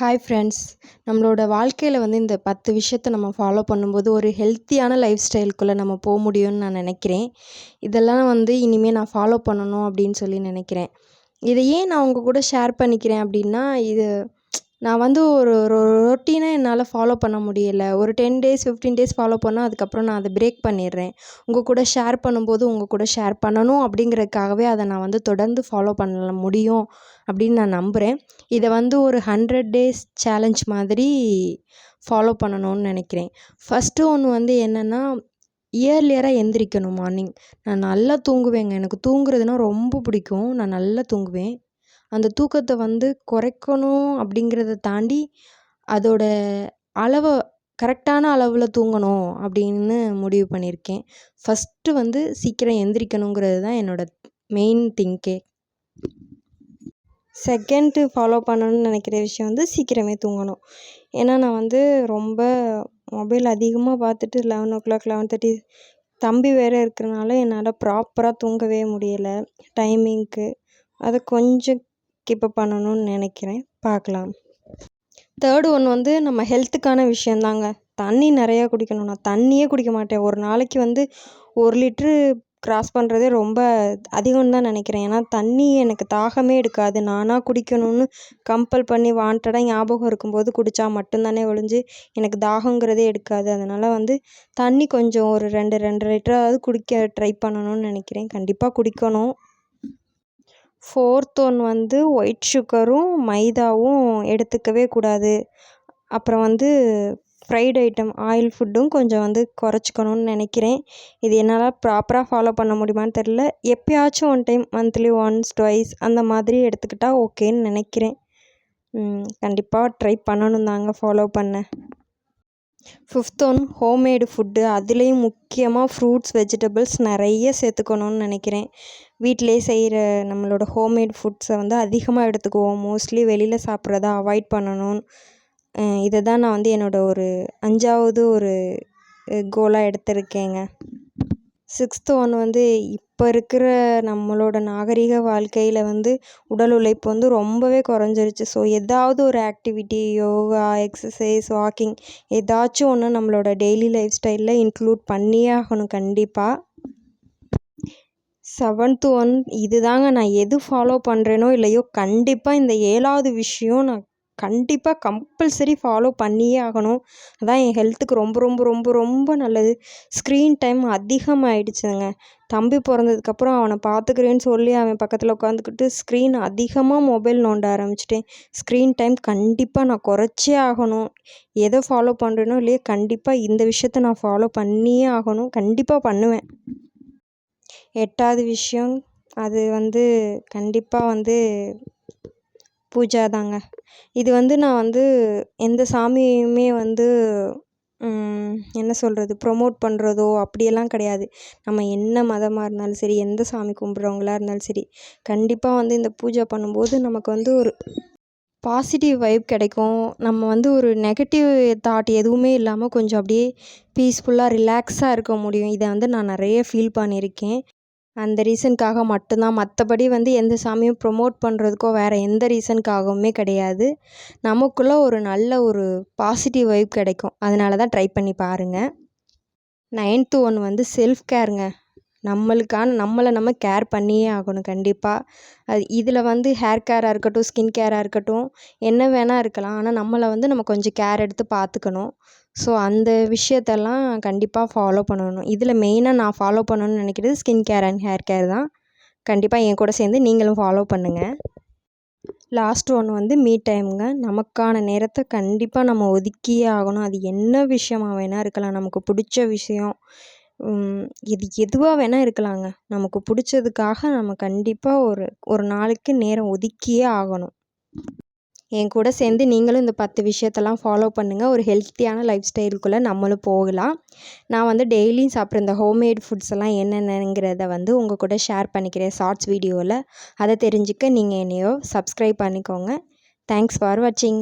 Hi friends. நம்மளோட வாழ்க்கையில் இந்த 10 விஷயத்த நம்ம ஃபாலோ பண்ணும்போது ஒரு ஹெல்த்தியான லைஃப் ஸ்டைலுக்குள்ளே நம்ம போக முடியும்னு நான் நினைக்கிறேன். இதெல்லாம் இனிமேல் நான் ஃபாலோ பண்ணணும் அப்படின்னு சொல்லி நினைக்கிறேன். இதை ஏன் நான் உங்கள் கூட ஷேர் பண்ணிக்கிறேன் அப்படின்னா, இது நான் ஒரு ஒரு ரொட்டீனாக என்னால் ஃபாலோ பண்ண முடியலை. ஒரு 10 டேஸ் 15 டேஸ் ஃபாலோ பண்ணால் அதுக்கப்புறம் நான் அதை பிரேக் பண்ணிடுறேன். உங்கள் கூட ஷேர் பண்ணும்போது உங்கள் கூட ஷேர் பண்ணணும் அப்படிங்கிறதுக்காகவே அதை நான் தொடர்ந்து ஃபாலோ பண்ண முடியும் அப்படின்னு நான் நம்புகிறேன். இதை ஒரு 100 டேஸ் சேலஞ்ச் மாதிரி ஃபாலோ பண்ணணும்னு நினைக்கிறேன். ஃபஸ்ட்டு ஒன்று என்னென்னா, இயர்லியராக எந்திரிக்கணும் மார்னிங். நான் நல்லா தூங்குவேங்க. எனக்கு தூங்குறதுனா ரொம்ப பிடிக்கும். நான் நல்லா தூங்குவேன். அந்த தூக்கத்தை குறைக்கணும் அப்படிங்கிறத தாண்டி அதோட அளவை கரெக்டான அளவில் தூங்கணும் அப்படின்னு முடிவு பண்ணியிருக்கேன். ஃபஸ்ட்டு சீக்கிரம் எந்திரிக்கணுங்கிறது தான் என்னோடய மெயின் திங்கே. செகண்டு ஃபாலோ பண்ணணும்னு நினைக்கிற விஷயம் சீக்கிரமே தூங்கணும். ஏன்னா நான் ரொம்ப மொபைல் அதிகமாக பார்த்துட்டு 11:00 11:30 தம்பி வேறு இருக்கிறனால என்னால் ப்ராப்பராக தூங்கவே முடியலை டைமிங்க்கு. அதை கொஞ்சம் கீப் அப் பண்ணணும்னு நினைக்கிறேன். பார்க்கலாம். தேர்டு ஒன்று நம்ம ஹெல்த்துக்கான விஷயந்தாங்க. தண்ணி நிறையா குடிக்கணும். நான் தண்ணியே குடிக்க மாட்டேன். ஒரு நாளைக்கு 1 லிட்ரு க்ராஸ் பண்ணுறதே ரொம்ப அதிகம்னு தான் நினைக்கிறேன். ஏன்னா தண்ணி எனக்கு தாகமே எடுக்காது. நானாக குடிக்கணும்னு கம்பல் பண்ணி வாண்டடாக ஞாபகம் இருக்கும்போது குடித்தா மட்டும்தானே ஒழிஞ்சு எனக்கு தாகங்கிறதே எடுக்காது. அதனால் தண்ணி கொஞ்சம் ஒரு 2 2.5 லிட்டராவது குடிக்க ட்ரை பண்ணணும்னு நினைக்கிறேன். கண்டிப்பாக குடிக்கணும். ஃபோர்த் ஒன்று ஒயிட் சுகரும் மைதாவும் எடுத்துக்கவே கூடாது. அப்புறம் ஃப்ரைட் ஐட்டம் ஆயில் ஃபுட்டும் கொஞ்சம் குறைச்சிக்கணும்னு நினைக்கிறேன். இது என்னால் ப்ராப்பராக ஃபாலோ பண்ண முடியுமான்னு தெரில. எப்பயாச்சும் one time monthly once twice அந்த மாதிரி எடுத்துக்கிட்டால் ஓகேன்னு நினைக்கிறேன். கண்டிப்பாக ட்ரை பண்ணணும் தாங்க ஃபாலோ பண்ண. Fifth one homemade food. அதுலேயும் முக்கியமாக ஃப்ரூட்ஸ் வெஜிடபிள்ஸ் நிறைய சேர்த்துக்கணும்னு நினைக்கிறேன். வீட்டிலே செய்கிற நம்மளோட ஹோம்மேட் ஃபுட்ஸை அதிகமாக எடுத்துக்குவோம். மோஸ்ட்லி வெளியில் சாப்பிட்றத அவாய்ட் பண்ணணும்னு இதை தான் நான் என்னோடய ஒரு 5வது ஒரு கோலாக எடுத்திருக்கேங்க. சிக்ஸ்த்து ஒன்று இப்போ இருக்கிற நம்மளோட நாகரிக வாழ்க்கையில் உடல் உழைப்பு ரொம்பவே குறைஞ்சிருச்சு. ஸோ ஏதாவது ஒரு ஆக்டிவிட்டி, யோகா, எக்ஸசைஸ், வாக்கிங் ஏதாச்சும் ஒன்று நம்மளோட டெய்லி லைஃப் ஸ்டைலில் இன்க்ளூட் பண்ணியே ஆகணும் கண்டிப்பாக. 7th ஒன் இதுதாங்க. நான் எது ஃபாலோ பண்ணுறேனோ இல்லையோ கண்டிப்பாக இந்த 7வது விஷயம் நான் கண்டிப்பாக கம்பல்சரி ஃபாலோ பண்ணியே ஆகணும். அதான் என் ஹெல்த்துக்கு ரொம்ப ரொம்ப ரொம்ப ரொம்ப நல்லது. ஸ்க்ரீன் டைம் அதிகமாகிடுச்சுங்க. தம்பி பிறந்ததுக்கப்புறம் அவனை பார்த்துக்கிறேன்னு சொல்லி அவன் பக்கத்தில் உட்காந்துக்கிட்டு ஸ்க்ரீன் அதிகமாக மொபைல் நோண்ட ஆரம்பிச்சிட்டேன். ஸ்க்ரீன் டைம் கண்டிப்பாக நான் குறைச்சே ஆகணும். எதை ஃபாலோ பண்ணுறேனோ இல்லையோ கண்டிப்பாக இந்த விஷயத்த நான் ஃபாலோ பண்ணியே ஆகணும். கண்டிப்பாக பண்ணுவேன். 8வது விஷயம் அது கண்டிப்பாக பூஜா தாங்க. இது நான் எந்த சாமியுமே என்ன சொல்கிறது ப்ரொமோட் பண்ணுறதோ அப்படியெல்லாம் கிடையாது. நம்ம என்ன மதமாக இருந்தாலும் சரி, எந்த சாமி கும்பிட்றவங்களா இருந்தாலும் சரி, கண்டிப்பாக இந்த பூஜை பண்ணும்போது நமக்கு ஒரு பாசிட்டிவ் வைப் கிடைக்கும். நம்ம ஒரு நெகட்டிவ் தாட் எதுவுமே இல்லாமல் கொஞ்சம் அப்படியே பீஸ்ஃபுல்லாக ரிலாக்ஸாக இருக்க முடியும். இதை நான் நிறைய ஃபீல் பண்ணியிருக்கேன். அந்த ரீசனுக்காக மட்டும்தான். மற்றபடி எந்த சாமியும் ப்ரொமோட் பண்ணுறதுக்கோ வேறு எந்த ரீசனுக்காகவுமே கிடையாது. நமக்குள்ளே ஒரு நல்ல ஒரு பாசிட்டிவ் வைப் கிடைக்கும். அதனால தான் ட்ரை பண்ணி பாருங்கள். 9th ஒன்று செல்ஃப் கேருங்க. நம்மளை நம்ம கேர் பண்ணியே ஆகணும் கண்டிப்பாக. அது இதில் ஹேர் கேராக இருக்கட்டும், ஸ்கின் கேராக இருக்கட்டும், என்ன வேணால் இருக்கலாம். ஆனால் நம்மளை நம்ம கொஞ்சம் கேர் எடுத்து பார்த்துக்கணும். ஸோ அந்த விஷயத்தெல்லாம் கண்டிப்பாக ஃபாலோ பண்ணணும். இதில் மெயினாக நான் ஃபாலோ பண்ணணும்னு நினைக்கிறது skin care and hair care தான். கண்டிப்பாக என் கூட சேர்ந்து நீங்களும் ஃபாலோ பண்ணுங்கள். லாஸ்ட் ஒன்று மீ டைமுங்க. நமக்கான நேரத்தை கண்டிப்பாக நம்ம ஒதுக்கியே ஆகணும். அது என்ன விஷயமாக வேணால் இருக்கலாம். நமக்கு பிடிச்ச விஷயம் இது எதுவாக வேணால் இருக்கலாங்க. நமக்கு பிடிச்சதுக்காக நம்ம கண்டிப்பாக ஒரு நாளைக்கு நேரம் ஒதுக்கியே ஆகணும். என் கூட சேர்ந்து நீங்களும் இந்த 10 விஷயத்தெல்லாம் ஃபாலோ பண்ணுங்கள். ஒரு ஹெல்த்தியான லைஃப் ஸ்டைலுக்குள்ளே நம்மளும் போகலாம். நான் டெய்லியும் சாப்பிட்ற இந்த ஹோம்மேட் ஃபுட்ஸ் எல்லாம் என்னென்னங்கிறத உங்கள் கூட ஷேர் பண்ணிக்கிறேன் ஷார்ட்ஸ் வீடியோவில். அதை தெரிஞ்சுக்க நீங்கள் என்னையோ சப்ஸ்கிரைப் பண்ணிக்கோங்க. தேங்க்ஸ் ஃபார் வாட்சிங்.